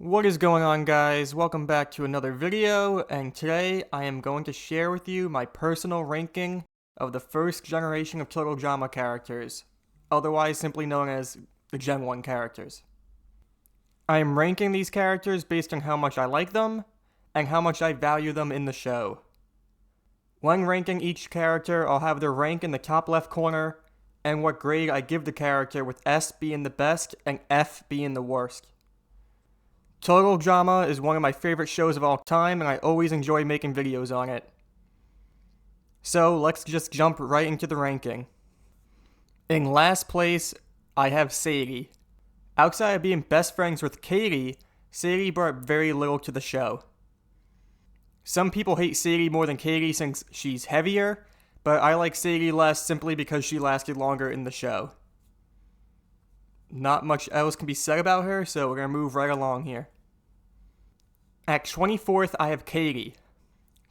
What is going on, guys? Welcome back to another video, and today I am going to share with you my personal ranking of the first generation of Total Drama characters, otherwise simply known as the Gen 1 characters. I am ranking these characters based on how much I like them, and how much I value them in the show. When ranking each character, I'll have their rank in the top left corner, and what grade I give the character, with S being the best and F being the worst. Total Drama is one of my favorite shows of all time, and I always enjoy making videos on it. So let's just jump right into the ranking. In last place, I have Sadie. Outside of being best friends with Katie, Sadie brought very little to the show. Some people hate Sadie more than Katie since she's heavier, but I like Sadie less simply because she lasted longer in the show. Not much else can be said about her, so we're going to move right along here. At 24th, I have Katie.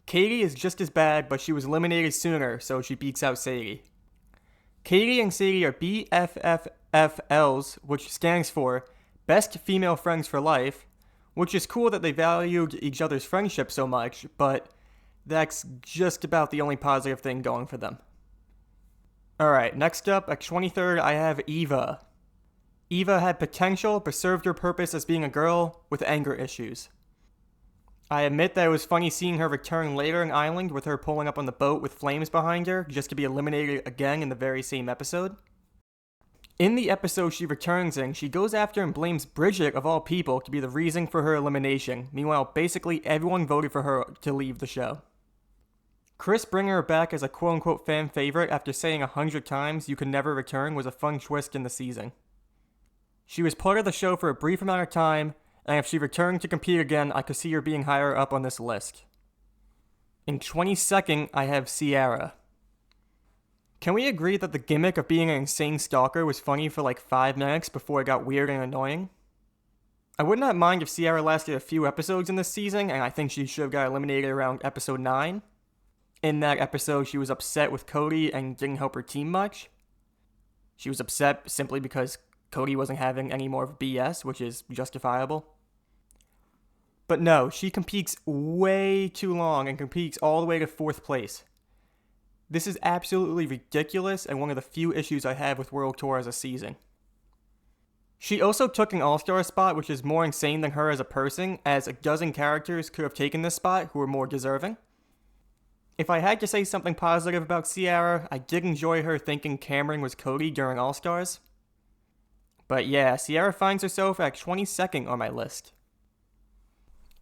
Katie is just as bad, but she was eliminated sooner, so she beats out Sadie. Katie and Sadie are BFFFLs, which stands for Best Female Friends for Life, which is cool that they valued each other's friendship so much, but that's just about the only positive thing going for them. Alright, next up, at 23rd, I have Eva. Eva had potential, but served her purpose as being a girl with anger issues. I admit that it was funny seeing her return later in Island with her pulling up on the boat with flames behind her, just to be eliminated again in the very same episode. In the episode she returns in, she goes after and blames Bridget, of all people, to be the reason for her elimination. Meanwhile, basically everyone voted for her to leave the show. Chris bringing her back as a quote-unquote fan favorite after saying 100 times you could never return was a fun twist in the season. She was part of the show for a brief amount of time, and if she returned to compete again, I could see her being higher up on this list. In 22nd, I have Sierra. Can we agree that the gimmick of being an insane stalker was funny for like 5 minutes before it got weird and annoying? I would not mind if Sierra lasted a few episodes in this season, and I think she should have got eliminated around episode 9. In that episode, she was upset with Cody and didn't help her team much. She was upset simply because Cody wasn't having any more of BS, which is justifiable. But no, she competes way too long and competes all the way to 4th place. This is absolutely ridiculous and one of the few issues I have with World Tour as a season. She also took an all-star spot, which is more insane than her as a person, as a dozen characters could have taken this spot who were more deserving. If I had to say something positive about Sierra, I did enjoy her thinking Cameron was Cody during All-Stars. But yeah, Sierra finds herself at 22nd on my list.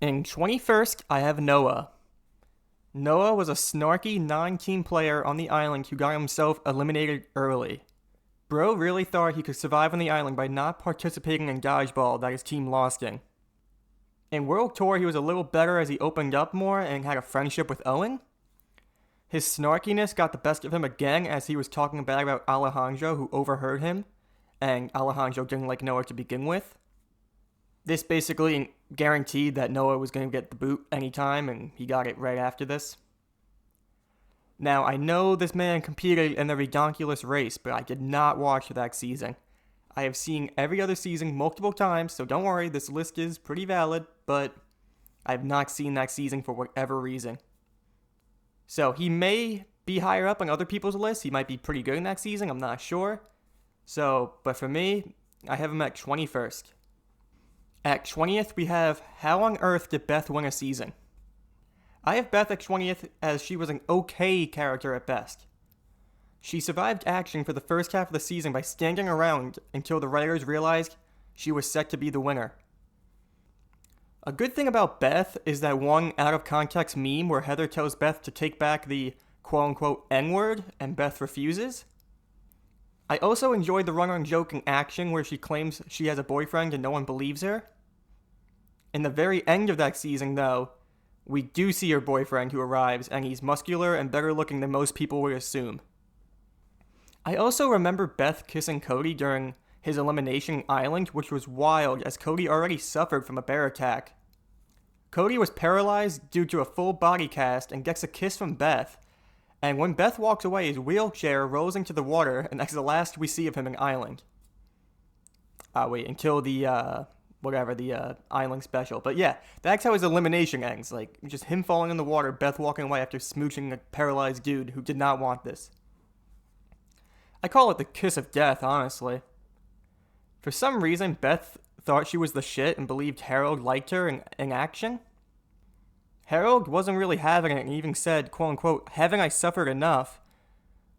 In 21st, I have Noah. Noah was a snarky non-team player on the island who got himself eliminated early. Bro really thought he could survive on the island by not participating in dodgeball that his team lost in. In World Tour, he was a little better as he opened up more and had a friendship with Owen. His snarkiness got the best of him again as he was talking bad about Alejandro, who overheard him, and Alejandro didn't like Noah to begin with. This basically guaranteed that Noah was going to get the boot anytime, and he got it right after this. Now, I know this man competed in the redonkulous race, but I did not watch that season. I have seen every other season multiple times, so don't worry, this list is pretty valid, but I have not seen that season for whatever reason. So he may be higher up on other people's lists, he might be pretty good in that season, I'm not sure. But for me, I have him at 21st. At 20th, we have How on Earth Did Beth Win a Season? I have Beth at 20th as she was an okay character at best. She survived action for the first half of the season by standing around until the writers realized she was set to be the winner. A good thing about Beth is that one out-of-context meme where Heather tells Beth to take back the quote-unquote N-word and Beth refuses. I also enjoyed the run-on joke in action where she claims she has a boyfriend and no one believes her. In the very end of that season, though, we do see her boyfriend who arrives, and he's muscular and better looking than most people would assume. I also remember Beth kissing Cody during his elimination island, which was wild as Cody already suffered from a bear attack. Cody was paralyzed due to a full body cast and gets a kiss from Beth, and when Beth walks away, his wheelchair rolls into the water, and that's the last we see of him in Island. Until the whatever, the island special. But yeah, that's how his elimination ends. Like, just him falling in the water, Beth walking away after smooching a paralyzed dude who did not want this. I call it the kiss of death, honestly. For some reason, Beth thought she was the shit and believed Harold liked her in action. Harold wasn't really having it and even said, quote unquote, haven't I suffered enough?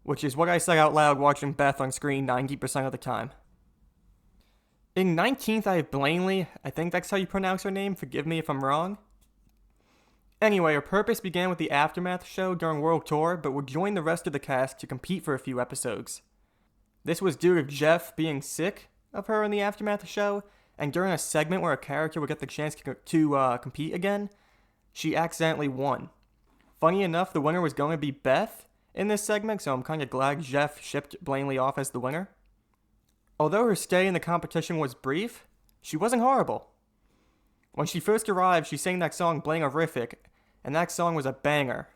Which is what I said out loud watching Beth on screen 90% of the time. In 19th, I have Blaney. I think that's how you pronounce her name. Forgive me if I'm wrong. Anyway, her purpose began with the Aftermath show during World Tour, but would join the rest of the cast to compete for a few episodes. This was due to Jeff being sick of her in the Aftermath show, and during a segment where a character would get the chance to compete again, she accidentally won. Funny enough, the winner was going to be Beth in this segment, so I'm kind of glad Jeff shipped Blaney off as the winner. Although her stay in the competition was brief, she wasn't horrible. When she first arrived, she sang that song Blangerific, and that song was a banger.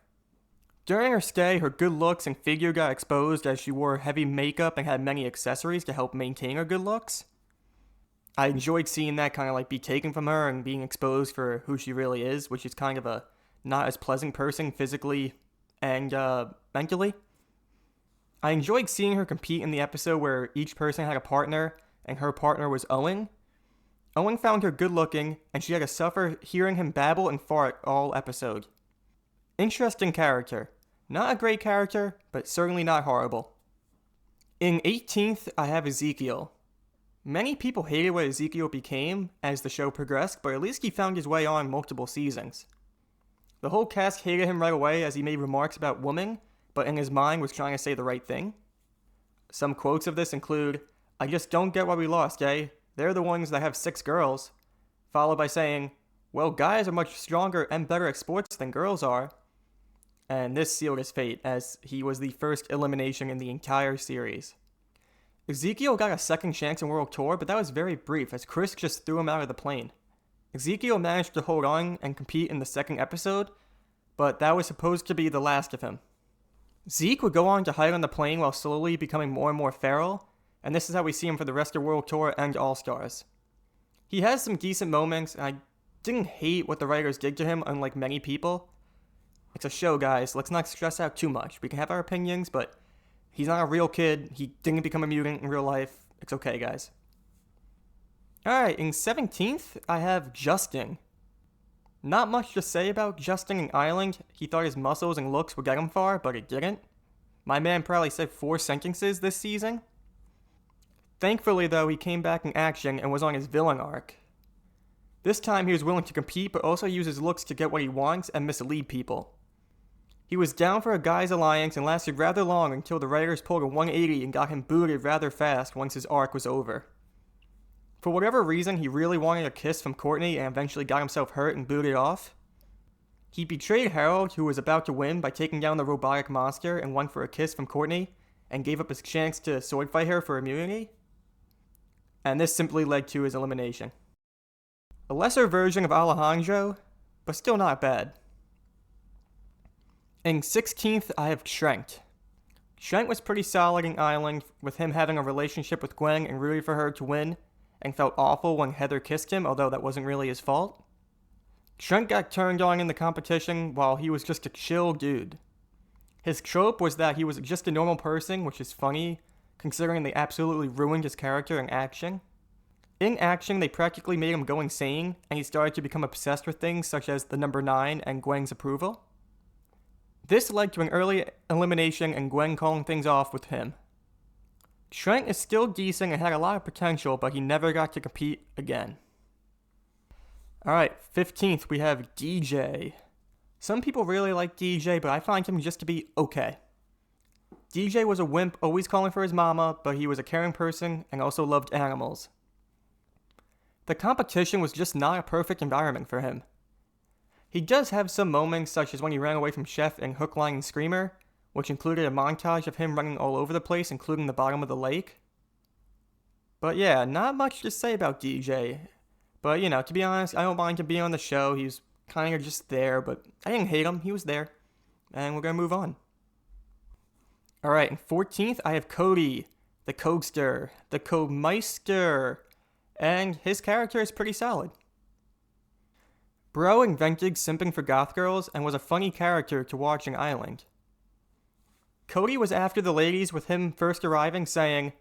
During her stay, her good looks and figure got exposed as she wore heavy makeup and had many accessories to help maintain her good looks. I enjoyed seeing that kind of like be taken from her and being exposed for who she really is, which is kind of a not as pleasant person physically and mentally. I enjoyed seeing her compete in the episode where each person had a partner, and her partner was Owen. Owen found her good looking, and she had to suffer hearing him babble and fart all episode. Interesting character. Not a great character, but certainly not horrible. In 18th, I have Ezekiel. Many people hated what Ezekiel became as the show progressed, but at least he found his way on multiple seasons. The whole cast hated him right away as he made remarks about women, but in his mind was trying to say the right thing. Some quotes of this include, I just don't get why we lost, eh? They're the ones that have 6 girls. Followed by saying, well, guys are much stronger and better at sports than girls are. And this sealed his fate, as he was the first elimination in the entire series. Ezekiel got a second chance in World Tour, but that was very brief, as Chris just threw him out of the plane. Ezekiel managed to hold on and compete in the second episode, but that was supposed to be the last of him. Zeke would go on to hide on the plane while slowly becoming more and more feral, and this is how we see him for the rest of World Tour and All-Stars. He has some decent moments, and I didn't hate what the writers did to him, unlike many people. It's a show, guys. Let's not stress out too much. We can have our opinions, but he's not a real kid. He didn't become a mutant in real life. It's okay, guys. Alright, in 17th, I have Justin. Not much to say about Justin in Island. He thought his muscles and looks would get him far, but it didn't. My man probably said 4 sentences this season. Thankfully, though, he came back in action and was on his villain arc. This time, he was willing to compete, but also use his looks to get what he wants and mislead people. He was down for a guy's alliance and lasted rather long until the writers pulled a 180 and got him booted rather fast once his arc was over. For whatever reason, he really wanted a kiss from Courtney and eventually got himself hurt and booted off. He betrayed Harold, who was about to win, by taking down the robotic monster and won for a kiss from Courtney, and gave up his chance to sword fight her for immunity. And this simply led to his elimination. A lesser version of Alejandro, but still not bad. In 16th, I have Trent. Trent was pretty solid in Island, with him having a relationship with Gwen and rooting for her to win, and felt awful when Heather kissed him, although that wasn't really his fault. Trent got turned on in the competition while he was just a chill dude. His trope was that he was just a normal person, which is funny, considering they absolutely ruined his character in action. In action, they practically made him go insane, and he started to become obsessed with things such as the number 9 and Gwen's approval. This led to an early elimination and Gwen calling things off with him. Trent is still decent and had a lot of potential, but he never got to compete again. Alright, 15th we have DJ. Some people really like DJ, but I find him just to be okay. DJ was a wimp, always calling for his mama, but he was a caring person and also loved animals. The competition was just not a perfect environment for him. He does have some moments, such as when he ran away from Chef in Hook, Line, and Screamer, which included a montage of him running all over the place, including the bottom of the lake. But yeah, not much to say about DJ. But, to be honest, I don't mind him being on the show. He's kind of just there, but I didn't hate him. He was there. And we're going to move on. Alright, in 14th, I have Cody, the Codester, the Codemeister. and his character is pretty solid. Bro invented simping for goth girls and was a funny character to watch in Island. Cody was after the ladies, with him first arriving saying,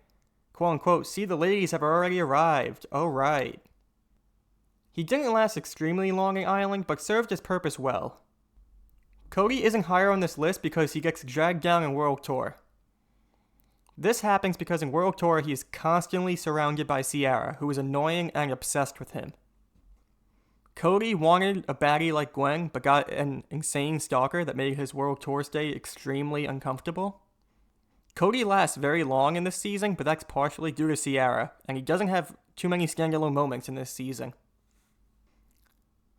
quote unquote, "See, the ladies have already arrived, oh right." He didn't last extremely long in Island, but served his purpose well. Cody isn't higher on this list because he gets dragged down in World Tour. This happens because in World Tour he is constantly surrounded by Sierra, who is annoying and obsessed with him. Cody wanted a baddie like Gwen, but got an insane stalker that made his World Tour stay extremely uncomfortable. Cody lasts very long in this season, but that's partially due to Sierra, and he doesn't have too many standalone moments in this season.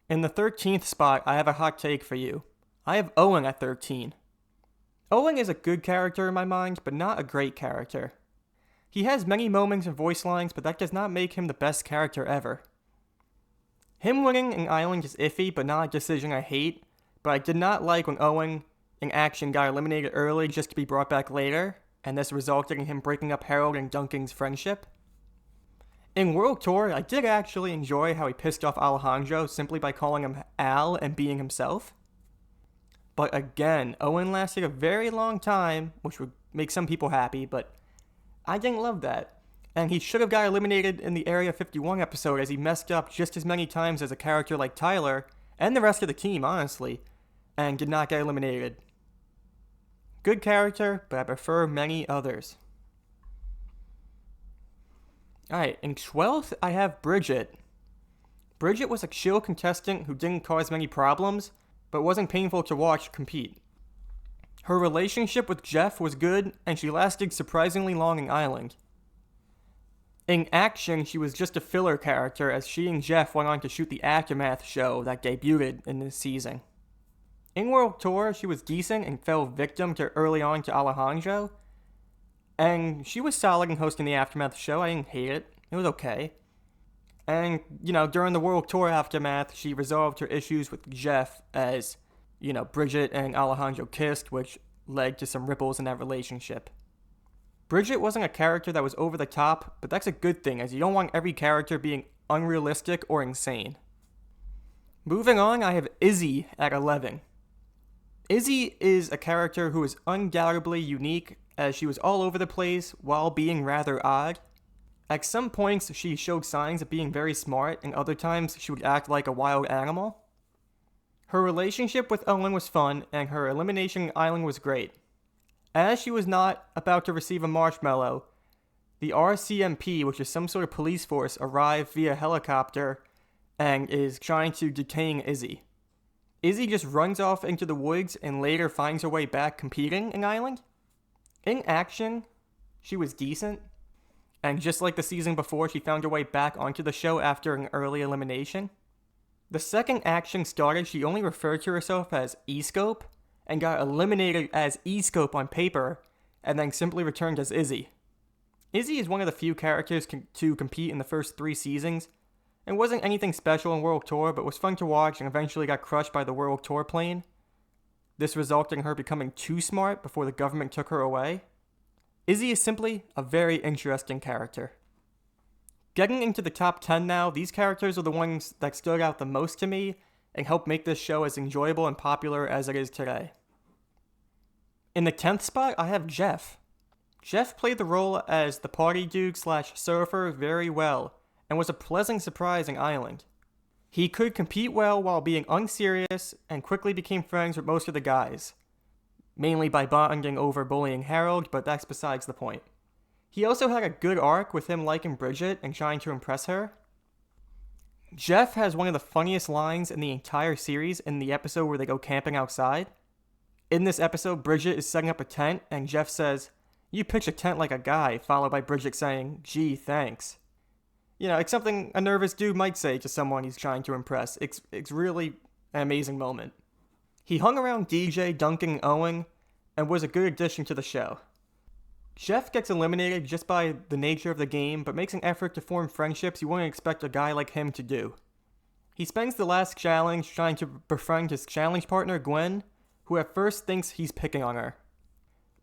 In the 13th spot, I have a hot take for you. I have Owen at 13. Owen is a good character in my mind, but not a great character. He has many moments and voice lines, but that does not make him the best character ever. Him winning in Island is iffy, but not a decision I hate, but I did not like when Owen, in action, got eliminated early just to be brought back later, and this resulted in him breaking up Harold and Duncan's friendship. In World Tour, I did actually enjoy how he pissed off Alejandro simply by calling him Al and being himself. But again, Owen lasted a very long time, which would make some people happy, but I didn't love that. And he should have got eliminated in the Area 51 episode, as he messed up just as many times as a character like Tyler, and the rest of the team, honestly, and did not get eliminated. Good character, but I prefer many others. Alright, in 12th, I have Bridget. Bridget was a chill contestant who didn't cause many problems, but wasn't painful to watch compete. Her relationship with Jeff was good, and she lasted surprisingly long in Island. In action, she was just a filler character, as she and Jeff went on to shoot the Aftermath show that debuted in this season. In World Tour, she was decent and fell victim to early on to Alejandro, and she was solid in hosting the Aftermath show. I didn't hate it. It was okay. And, during the World Tour Aftermath, she resolved her issues with Jeff as, Bridget and Alejandro kissed, which led to some ripples in that relationship. Bridget wasn't a character that was over the top, but that's a good thing, as you don't want every character being unrealistic or insane. Moving on, I have Izzy at 11. Izzy is a character who is undoubtedly unique, as she was all over the place while being rather odd. At some points, she showed signs of being very smart, and other times she would act like a wild animal. Her relationship with Owen was fun, and her elimination Island was great. As she was not about to receive a marshmallow, the RCMP, which is some sort of police force, arrived via helicopter and is trying to detain Izzy. Izzy just runs off into the woods and later finds her way back competing in Island. In action, she was decent, and just like the season before, she found her way back onto the show after an early elimination. The second action started, she only referred to herself as E-Scope, and got eliminated as E-Scope on paper, and then simply returned as Izzy. Izzy is one of the few characters to compete in the first 3 seasons, and wasn't anything special in World Tour, but was fun to watch and eventually got crushed by the World Tour plane. This resulted in her becoming too smart before the government took her away. Izzy is simply a very interesting character. Getting into the top 10 now, these characters are the ones that stood out the most to me and helped make this show as enjoyable and popular as it is today. In the 10th spot, I have Jeff. Jeff played the role as the party dude / surfer very well, and was a pleasant surprise in Island. He could compete well while being unserious, and quickly became friends with most of the guys. Mainly by bonding over bullying Harold, but that's besides the point. He also had a good arc with him liking Bridget and trying to impress her. Jeff has one of the funniest lines in the entire series in the episode where they go camping outside. In this episode, Bridget is setting up a tent, and Jeff says, "You pitch a tent like a guy," followed by Bridget saying, "Gee, thanks." It's something a nervous dude might say to someone he's trying to impress. It's really an amazing moment. He hung around DJ, Duncan, and Owen, and was a good addition to the show. Jeff gets eliminated just by the nature of the game, but makes an effort to form friendships you wouldn't expect a guy like him to do. He spends the last challenge trying to befriend his challenge partner, Gwen, who at first thinks he's picking on her.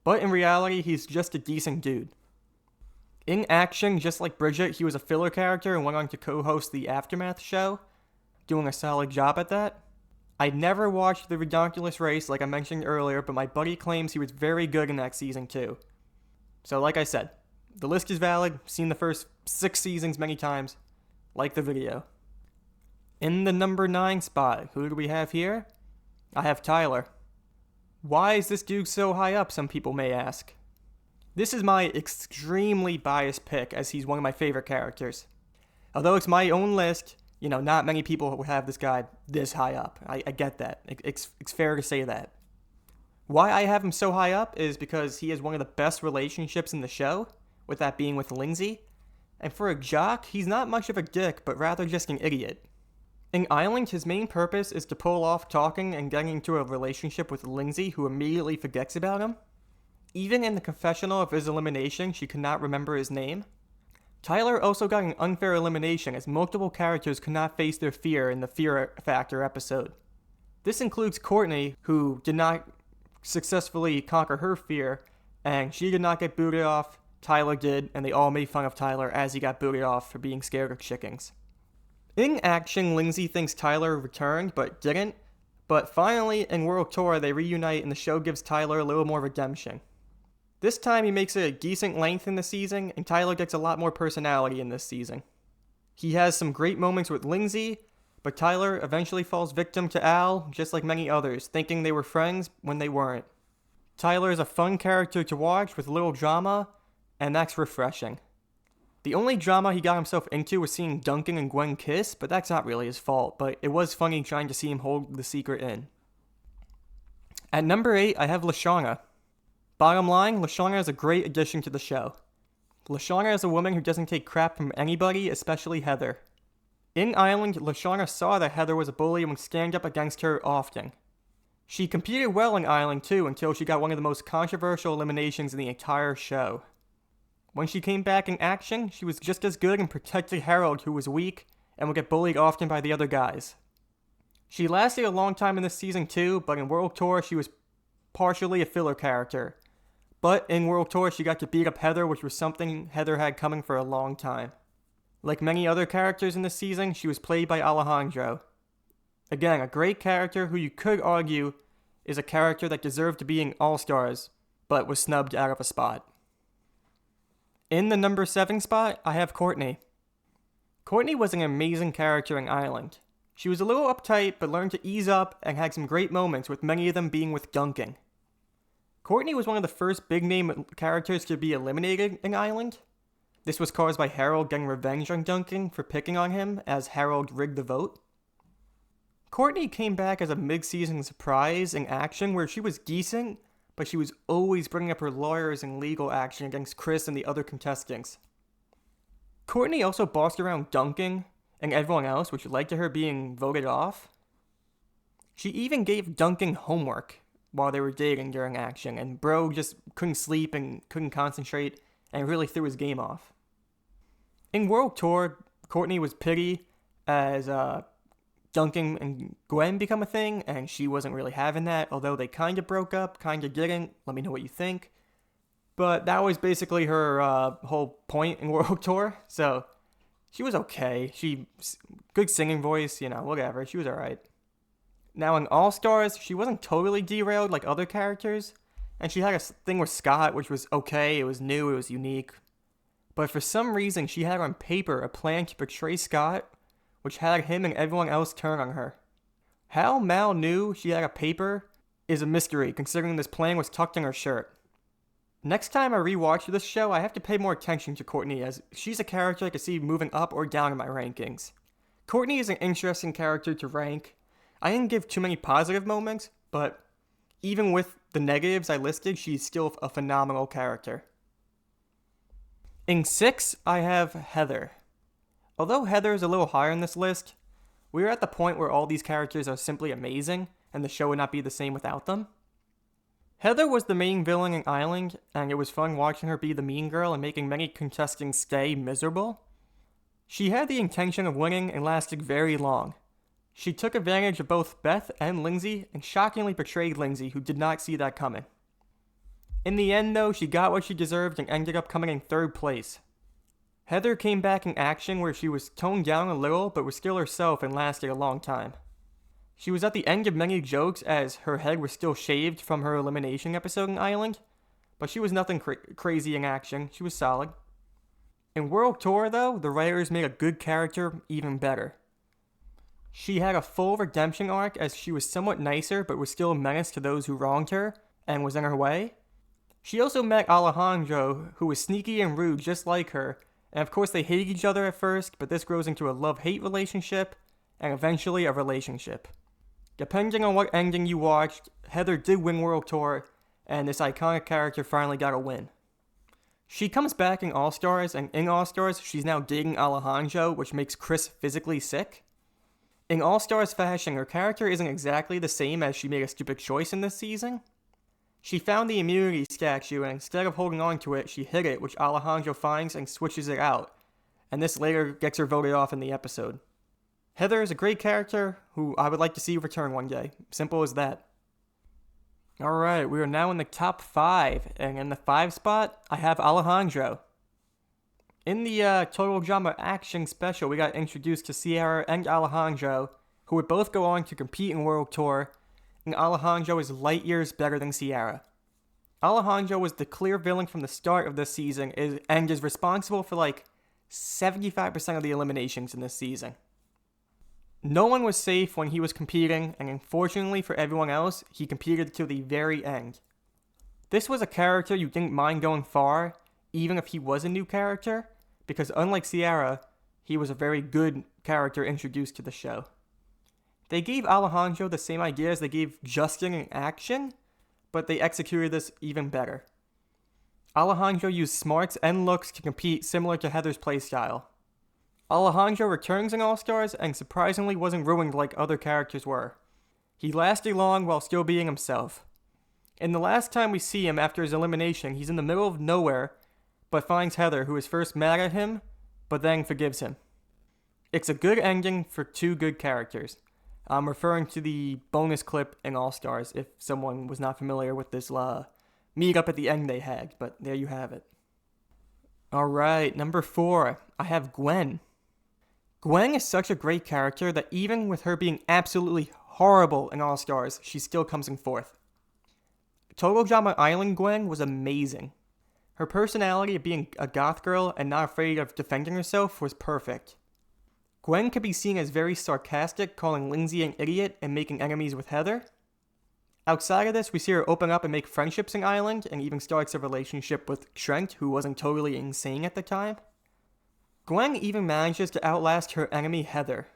But in reality, he's just a decent dude. In action, just like Bridget, he was a filler character and went on to co-host the Aftermath show, doing a solid job at that. I never watched the Redonkulous race like I mentioned earlier, but my buddy claims he was very good in that season too. So like I said, the list is valid, seen the first 6 seasons many times, like the video. In the number 9 spot, who do we have here? I have Tyler. Why is this dude so high up, some people may ask. This is my extremely biased pick, as he's one of my favorite characters. Although it's my own list, not many people would have this guy this high up. I get that. It's fair to say that. Why I have him so high up is because he has one of the best relationships in the show, with that being with Lindsay. And for a jock, he's not much of a dick, but rather just an idiot. In Island, his main purpose is to pull off talking and getting into a relationship with Lindsay, who immediately forgets about him. Even in the confessional of his elimination, she could not remember his name. Tyler also got an unfair elimination, as multiple characters could not face their fear in the Fear Factor episode. This includes Courtney, who did not successfully conquer her fear, and she did not get booted off. Tyler did, and they all made fun of Tyler as he got booted off for being scared of chickens. In action, Lindsay thinks Tyler returned, but didn't. But finally, in World Tour, they reunite and the show gives Tyler a little more redemption. This time he makes it a decent length in the season, and Tyler gets a lot more personality in this season. He has some great moments with Lindsay, but Tyler eventually falls victim to Al, just like many others, thinking they were friends when they weren't. Tyler is a fun character to watch with little drama, and that's refreshing. The only drama he got himself into was seeing Duncan and Gwen kiss, but that's not really his fault, but it was funny trying to see him hold the secret in. At number 8, I have Lashana. Bottom line, Lashana is a great addition to the show. Lashana is a woman who doesn't take crap from anybody, especially Heather. In Island, Lashana saw that Heather was a bully and would stand up against her often. She competed well in Island too, until she got one of the most controversial eliminations in the entire show. When she came back in action, she was just as good and protected Harold, who was weak and would get bullied often by the other guys. She lasted a long time in this season too, but in World Tour she was partially a filler character. But in World Tour she got to beat up Heather, which was something Heather had coming for a long time. Like many other characters in this season, she was played by Alejandro. Again, a great character who you could argue is a character that deserved to be in All-Stars, but was snubbed out of a spot. In the number 7 spot, I have Courtney. Courtney was an amazing character in Island. She was a little uptight, but learned to ease up and had some great moments, with many of them being with Duncan. Courtney was one of the first big-name characters to be eliminated in Island. This was caused by Harold getting revenge on Duncan for picking on him, as Harold rigged the vote. Courtney came back as a mid-season surprise in action where she was decent, but she was always bringing up her lawyers in legal action against Chris and the other contestants. Courtney also bossed around Duncan and everyone else, which led to her being voted off. She even gave Duncan homework while they were dating during action, and bro just couldn't sleep and couldn't concentrate and really threw his game off. In World Tour, Courtney was pity as Duncan and Gwen become a thing, and she wasn't really having that, although they kind of broke up, kind of didn't. Let me know what you think. But that was basically her whole point in World Tour, so she was okay. Good singing voice, whatever. She was alright. Now in All-Stars, she wasn't totally derailed like other characters, and she had a thing with Scott, which was okay, it was new, it was unique. But for some reason, she had on paper a plan to betray Scott, which had him and everyone else turn on her. How Mal knew she had a paper is a mystery, considering this plan was tucked in her shirt. Next time I rewatch this show, I have to pay more attention to Courtney, as she's a character I could see moving up or down in my rankings. Courtney is an interesting character to rank. I didn't give too many positive moments, but even with the negatives I listed, she's still a phenomenal character. In 6, I have Heather. Although Heather is a little higher in this list, we are at the point where all these characters are simply amazing, and the show would not be the same without them. Heather was the main villain in Island, and it was fun watching her be the mean girl and making many contestants stay miserable. She had the intention of winning and lasted very long. She took advantage of both Beth and Lindsay, and shockingly betrayed Lindsay, who did not see that coming. In the end though, she got what she deserved and ended up coming in 3rd place. Heather came back in action where she was toned down a little but was still herself and lasted a long time. She was at the end of many jokes as her head was still shaved from her elimination episode in Island, but she was nothing crazy in action. She was solid. In World Tour, though, the writers made a good character even better. She had a full redemption arc as she was somewhat nicer but was still a menace to those who wronged her and was in her way. She also met Alejandro, who was sneaky and rude just like her, and of course they hated each other at first, but this grows into a love-hate relationship and eventually a relationship. Depending on what ending you watched, Heather did win World Tour, and this iconic character finally got a win. She comes back in All-Stars, and in All-Stars, she's now dating Alejandro, which makes Chris physically sick. In All-Stars fashion, her character isn't exactly the same as she made a stupid choice in this season. She found the immunity statue, and instead of holding on to it, she hid it, which Alejandro finds and switches it out, and this later gets her voted off in the episode. Heather is a great character who I would like to see return one day. Simple as that. Alright, we are now in the top 5, and in the 5 spot, I have Alejandro. In the Total Drama Action special, we got introduced to Sierra and Alejandro, who would both go on to compete in World Tour, and Alejandro is light years better than Sierra. Alejandro was the clear villain from the start of this season and is responsible for like 75% of the eliminations in this season. No one was safe when he was competing, and unfortunately for everyone else, he competed to the very end. This was a character you didn't mind going far, even if he was a new character, because unlike Sierra, he was a very good character introduced to the show. They gave Alejandro the same idea as they gave Justin in Action, but they executed this even better. Alejandro used smarts and looks to compete similar to Heather's playstyle. Alejandro returns in All-Stars and surprisingly wasn't ruined like other characters were. He lasted long while still being himself. In the last time we see him after his elimination, he's in the middle of nowhere, but finds Heather, who is first mad at him, but then forgives him. It's a good ending for two good characters. I'm referring to the bonus clip in All-Stars if someone was not familiar with this meet-up at the end they had, but there you have it. Alright, number 4, I have Gwen. Gwen is such a great character that even with her being absolutely horrible in All-Stars, she still comes in 4th. Total Drama Island Gwen was amazing. Her personality of being a goth girl and not afraid of defending herself was perfect. Gwen could be seen as very sarcastic, calling Lindsay an idiot and making enemies with Heather. Outside of this, we see her open up and make friendships in Island, and even starts a relationship with Trent, who wasn't totally insane at the time. Gwen even manages to outlast her enemy Heather.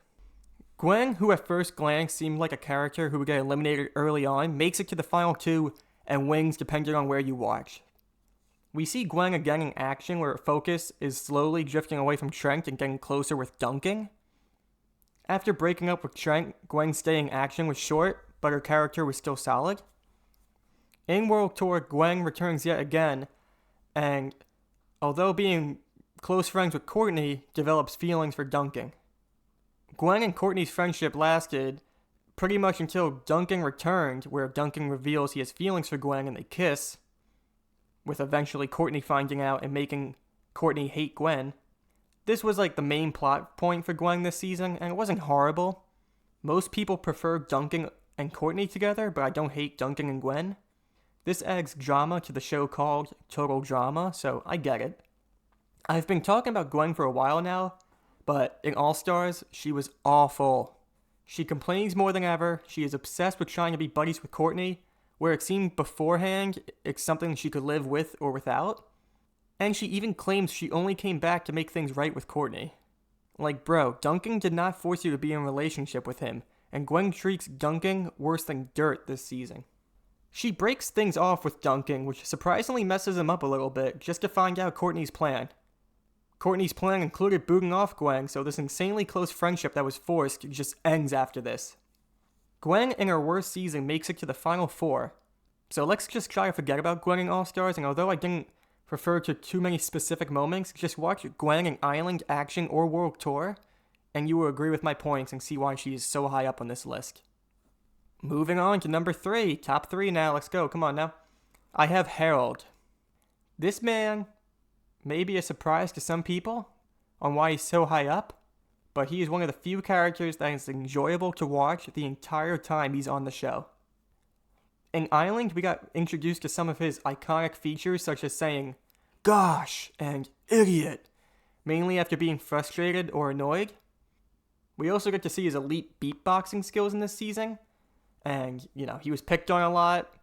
Gwen, who at first glance seemed like a character who would get eliminated early on, makes it to the final 2 and wins depending on where you watch. We see Gwen again in action where her focus is slowly drifting away from Trent and getting closer with dunking. After breaking up with Trent, Gwen's stay in action was short, but her character was still solid. In World Tour, Gwen returns yet again, and although being close friends with Courtney, develops feelings for dunking. Gwen and Courtney's friendship lasted pretty much until Duncan returned, where Duncan reveals he has feelings for Gwen and they kiss, with eventually Courtney finding out and making Courtney hate Gwen. This was like the main plot point for Gwen this season, and it wasn't horrible. Most people prefer Duncan and Courtney together, but I don't hate Duncan and Gwen. This adds drama to the show called Total Drama, so I get it. I've been talking about Gwen for a while now, but in All-Stars, she was awful. She complains more than ever, she is obsessed with trying to be buddies with Courtney, where it seemed beforehand it's something she could live with or without. And she even claims she only came back to make things right with Courtney. Like, bro, Duncan did not force you to be in a relationship with him, and Gwen treats Duncan worse than dirt this season. She breaks things off with Duncan, which surprisingly messes him up a little bit, just to find out Courtney's plan. Courtney's plan included booting off Gwen, so this insanely close friendship that was forced just ends after this. Gwen, in her worst season, makes it to the final 4. So let's just try to forget about Gwen in All-Stars, and although I didn't refer to too many specific moments, just watch Gwen in Island, Action, or World Tour, and you will agree with my points and see why she is so high up on this list. Moving on to number 3, top 3 now, let's go, come on now. I have Harold. This man may be a surprise to some people, on why he's so high up, but he is one of the few characters that is enjoyable to watch the entire time he's on the show. In Island, we got introduced to some of his iconic features, such as saying, "Gosh," and "idiot," mainly after being frustrated or annoyed. We also get to see his elite beatboxing skills in this season, and, he was picked on a lot,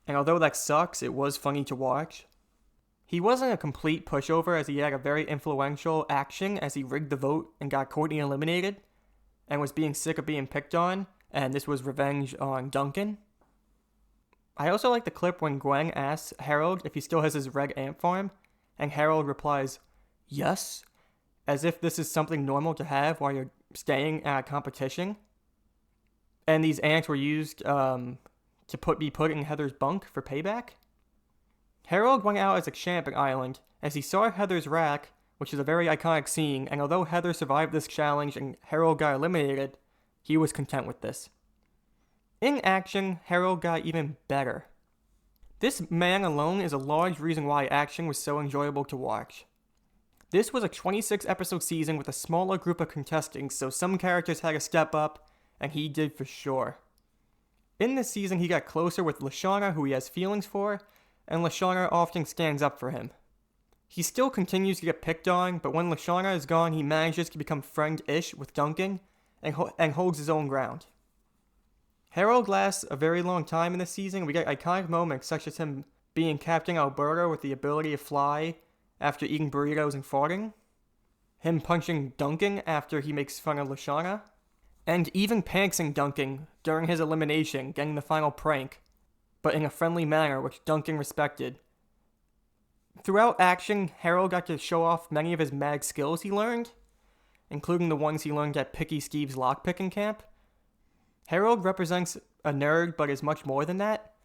and although that sucks, it was funny to watch. He wasn't a complete pushover, as he had a very influential action as he rigged the vote and got Courtney eliminated, and was being sick of being picked on, and this was revenge on Duncan. I also like the clip when Gwen asks Harold if he still has his red ant farm, and Harold replies, "Yes," as if this is something normal to have while you're staying at a competition. And these ants were used to be put in Heather's bunk for payback. Harold went out as a champ at Island, as he saw Heather's rack, which is a very iconic scene, and although Heather survived this challenge and Harold got eliminated, he was content with this. In action, Harold got even better. This man alone is a large reason why action was so enjoyable to watch. This was a 26-episode season with a smaller group of contestants, so some characters had to step up, and he did for sure. In this season, he got closer with Lashana, who he has feelings for, and Lashana often stands up for him. He still continues to get picked on, but when Lashana is gone, he manages to become friend-ish with Duncan, and holds his own ground. Harold lasts a very long time in this season. We get iconic moments such as him being Captain Alberta with the ability to fly after eating burritos and farting, him punching Duncan after he makes fun of Lashana, and even pantsing Duncan during his elimination, getting the final prank, but in a friendly manner which Duncan respected. Throughout action, Harold got to show off many of his mad skills he learned, including the ones he learned at Picky Steve's lockpicking camp. Harold represents a nerd, but is much more than that.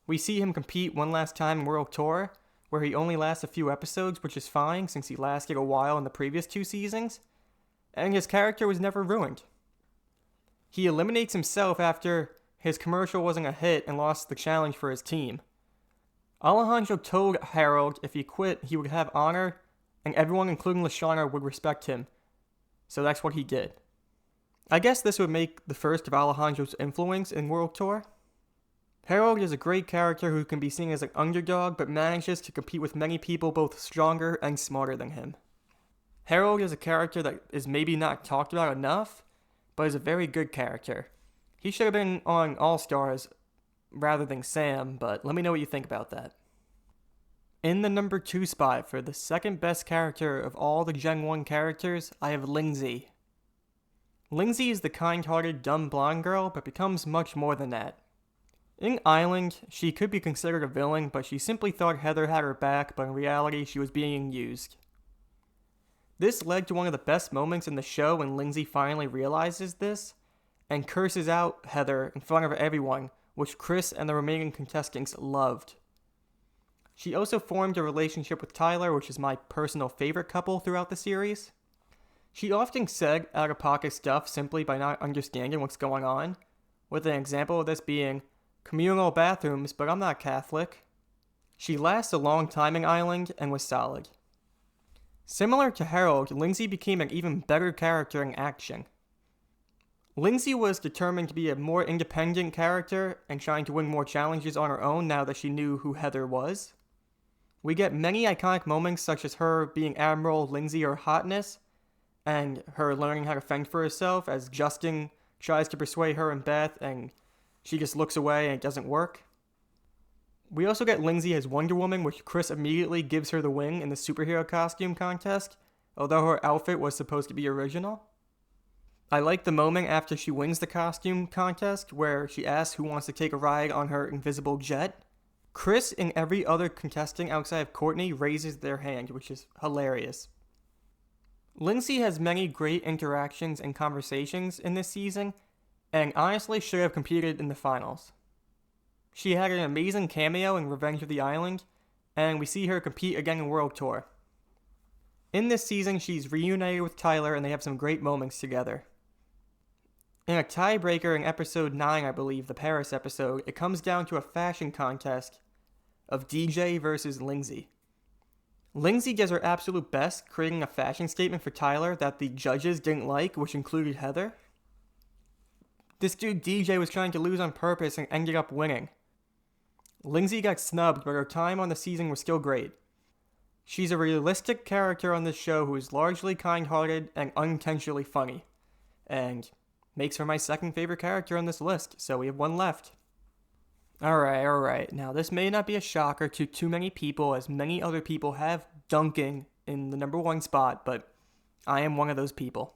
We see him compete one last time in World Tour, where he only lasts a few episodes, which is fine since he lasted a while in the previous 2 seasons, and his character was never ruined. He eliminates himself after his commercial wasn't a hit and lost the challenge for his team. Alejandro told Harold if he quit, he would have honor, and everyone, including Lashana, would respect him. So that's what he did. I guess this would make the first of Alejandro's influence in World Tour. Harold is a great character who can be seen as an underdog, but manages to compete with many people both stronger and smarter than him. Harold is a character that is maybe not talked about enough, but is a very good character. He should have been on All-Stars rather than Sam, but let me know what you think about that. In the number 2 spot for the second best character of all the Gen 1 characters, I have Lindsay. Lindsay is the kind-hearted, dumb blonde girl, but becomes much more than that. In Island, she could be considered a villain, but she simply thought Heather had her back, but in reality, she was being used. This led to one of the best moments in the show when Lindsay finally realizes this, and curses out Heather in front of everyone, which Chris and the remaining contestants loved. She also formed a relationship with Tyler, which is my personal favorite couple throughout the series. She often said out-of-pocket stuff simply by not understanding what's going on, with an example of this being, "Communal bathrooms, but I'm not Catholic." She lasts a long time in Island and was solid. Similar to Harold, Lindsay became an even better character in action. Lindsay was determined to be a more independent character and trying to win more challenges on her own now that she knew who Heather was. We get many iconic moments such as her being Admiral Lindsay or Hotness, and her learning how to fend for herself as Justin tries to persuade her and Beth and she just looks away and it doesn't work. We also get Lindsay as Wonder Woman, which Chris immediately gives her the win in the superhero costume contest, although her outfit was supposed to be original. I like the moment after she wins the costume contest where she asks who wants to take a ride on her invisible jet. Chris and every other contestant outside of Courtney raises their hand, which is hilarious. Lindsay has many great interactions and conversations in this season, and honestly should have competed in the finals. She had an amazing cameo in Revenge of the Island, and we see her compete again in World Tour. In this season, she's reunited with Tyler and they have some great moments together. In a tiebreaker in episode 9, I believe, the Paris episode, it comes down to a fashion contest of DJ versus Lindsay. Lindsay does her absolute best, creating a fashion statement for Tyler that the judges didn't like, which included Heather. This dude DJ was trying to lose on purpose and ended up winning. Lindsay got snubbed, but her time on the season was still great. She's a realistic character on this show who is largely kind-hearted and unintentionally funny, and makes her my second favorite character on this list, so we have one left. Alright. Now, this may not be a shocker to too many people, as many other people have Duncan in the number 1 spot, but I am one of those people.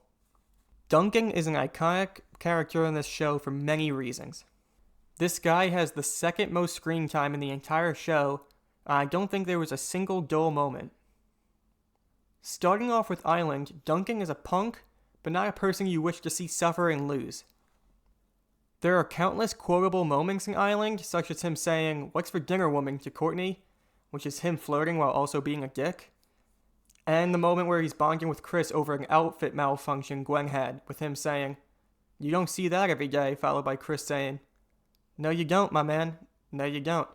Duncan is an iconic character in this show for many reasons. This guy has the second most screen time in the entire show. I don't think there was a single dull moment. Starting off with Island, Duncan is a punk, but not a person you wish to see suffer and lose. There are countless quotable moments in Island, such as him saying, "What's for dinner, woman?" to Courtney, which is him flirting while also being a dick. And the moment where he's bonding with Chris over an outfit malfunction Gwen had, with him saying, "You don't see that every day," followed by Chris saying, "No you don't, my man. No you don't."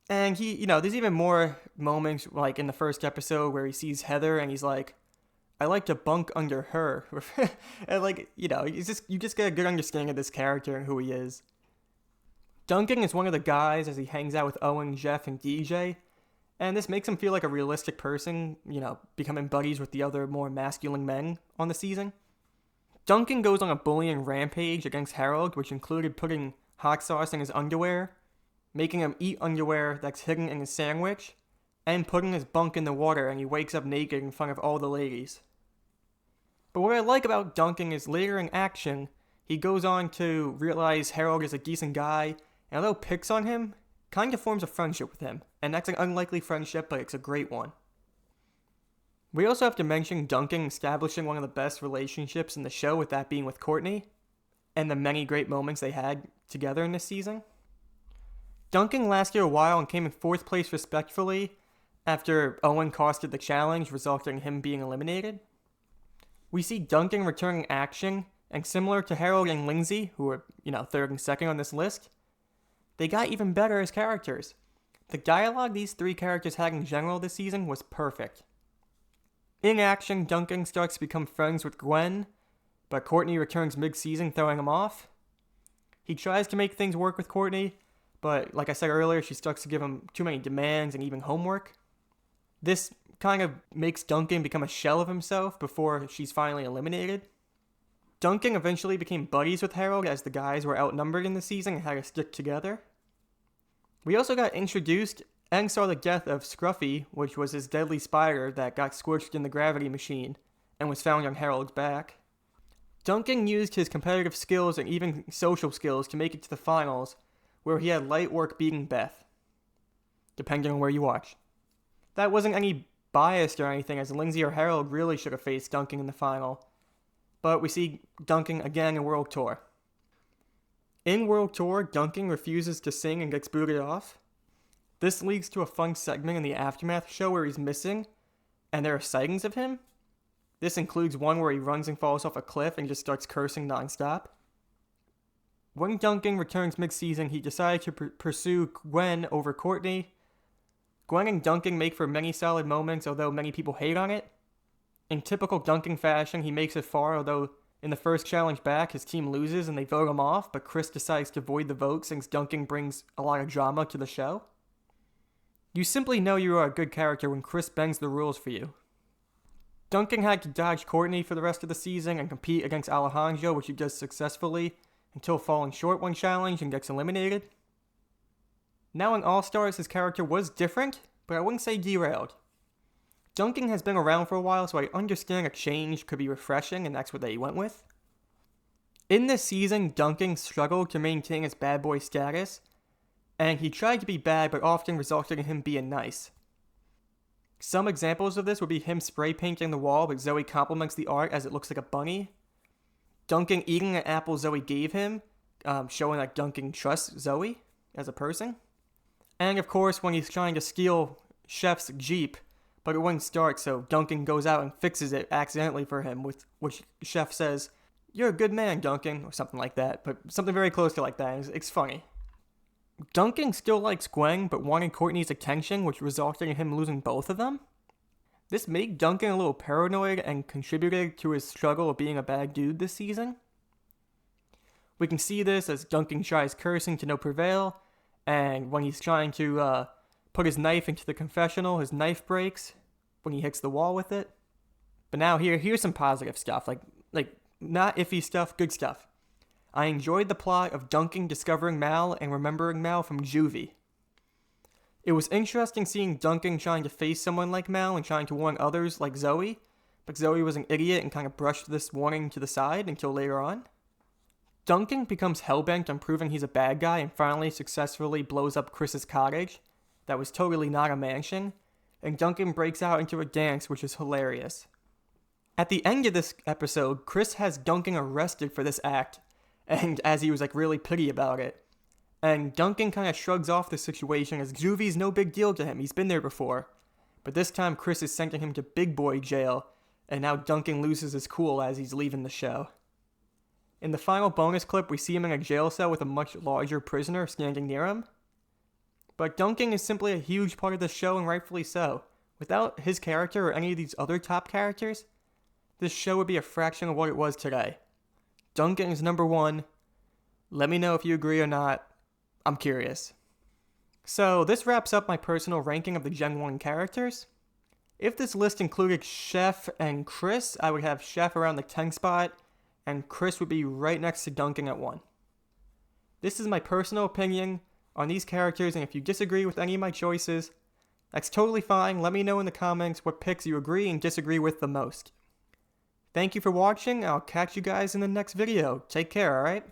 And there's even more moments, like in the first episode where he sees Heather and he's like, "I like to bunk under her." And you just get a good understanding of this character and who he is. Duncan is one of the guys as he hangs out with Owen, Jeff, and DJ. And this makes him feel like a realistic person, becoming buddies with the other more masculine men on the season. Duncan goes on a bullying rampage against Harold, which included putting hot sauce in his underwear, making him eat underwear that's hidden in his sandwich, and putting his bunk in the water and he wakes up naked in front of all the ladies. But what I like about Duncan is later in action, he goes on to realize Harold is a decent guy, and although picks on him, kind of forms a friendship with him. And that's an unlikely friendship, but it's a great one. We also have to mention Duncan establishing one of the best relationships in the show, with that being with Courtney, and the many great moments they had together in this season. Duncan lasted a while and came in 4th place respectfully after Owen costed the challenge, resulting in him being eliminated. We see Duncan returning action, and similar to Harold and Lindsay, who are, 3rd and 2nd on this list, they got even better as characters. The dialogue these 3 characters had in general this season was perfect. In action, Duncan starts to become friends with Gwen, but Courtney returns mid-season, throwing him off. He tries to make things work with Courtney, but like I said earlier, she starts to give him too many demands and even homework. This kind of makes Duncan become a shell of himself before she's finally eliminated. Duncan eventually became buddies with Harold as the guys were outnumbered in the season and had to stick together. We also got introduced and saw the death of Scruffy, which was his deadly spider that got squished in the gravity machine and was found on Harold's back. Duncan used his competitive skills and even social skills to make it to the finals, where he had light work beating Beth, depending on where you watch. That wasn't any biased or anything, as Lindsay or Harold really should have faced Duncan in the final. But we see Duncan again in World Tour. In World Tour, Duncan refuses to sing and gets booted off. This leads to a fun segment in the Aftermath show where he's missing, and there are sightings of him. This includes one where he runs and falls off a cliff and just starts cursing nonstop. When Duncan returns mid-season, he decided to pursue Gwen over Courtney. Gwen and Duncan make for many solid moments, although many people hate on it. In typical Duncan fashion, he makes it far, although in the first challenge back, his team loses and they vote him off, but Chris decides to void the vote since Duncan brings a lot of drama to the show. You simply know you are a good character when Chris bends the rules for you. Duncan had to dodge Courtney for the rest of the season and compete against Alejandro, which he does successfully, until falling short one challenge and gets eliminated. Now in All-Stars, his character was different, but I wouldn't say derailed. Duncan has been around for a while, so I understand a change could be refreshing, and that's what they went with. In this season, Duncan struggled to maintain his bad boy status, and he tried to be bad, but often resulted in him being nice. Some examples of this would be him spray painting the wall, but Zoe compliments the art as it looks like a bunny. Duncan eating an apple Zoe gave him, showing that Duncan trusts Zoe as a person. And of course, when he's trying to steal Chef's Jeep, but it wouldn't start, so Duncan goes out and fixes it accidentally for him, with which Chef says, "You're a good man, Duncan," or something like that, but something very close to like that. It's funny. Duncan still likes Gwen, but wanted Courtney's attention, which resulted in him losing both of them. This made Duncan a little paranoid and contributed to his struggle of being a bad dude this season. We can see this as Duncan tries cursing to no prevail, and when he's trying to put his knife into the confessional, his knife breaks when he hits the wall with it. But now here's some positive stuff, like not iffy stuff, good stuff. I enjoyed the plot of Duncan discovering Mal and remembering Mal from juvie. It was interesting seeing Duncan trying to face someone like Mal and trying to warn others like Zoe, but Zoe was an idiot and kind of brushed this warning to the side until later on. Duncan becomes hellbent on proving he's a bad guy and finally successfully blows up Chris's cottage that was totally not a mansion, and Duncan breaks out into a dance, which is hilarious. At the end of this episode, Chris has Duncan arrested for this act, and as he was really pity about it. And Duncan kind of shrugs off the situation as juvie's no big deal to him, he's been there before. But this time Chris is sending him to big boy jail, and now Duncan loses his cool as he's leaving the show. In the final bonus clip, we see him in a jail cell with a much larger prisoner standing near him. But Duncan is simply a huge part of the show, and rightfully so. Without his character or any of these other top characters, this show would be a fraction of what it was today. Duncan is number one. Let me know if you agree or not. I'm curious. So this wraps up my personal ranking of the Gen 1 characters. If this list included Chef and Chris, I would have Chef around the 10 spot, and Chris would be right next to Duncan at 1. This is my personal opinion on these characters, and if you disagree with any of my choices, that's totally fine. Let me know in the comments what picks you agree and disagree with the most. Thank you for watching. I'll catch you guys in the next video. Take care, alright?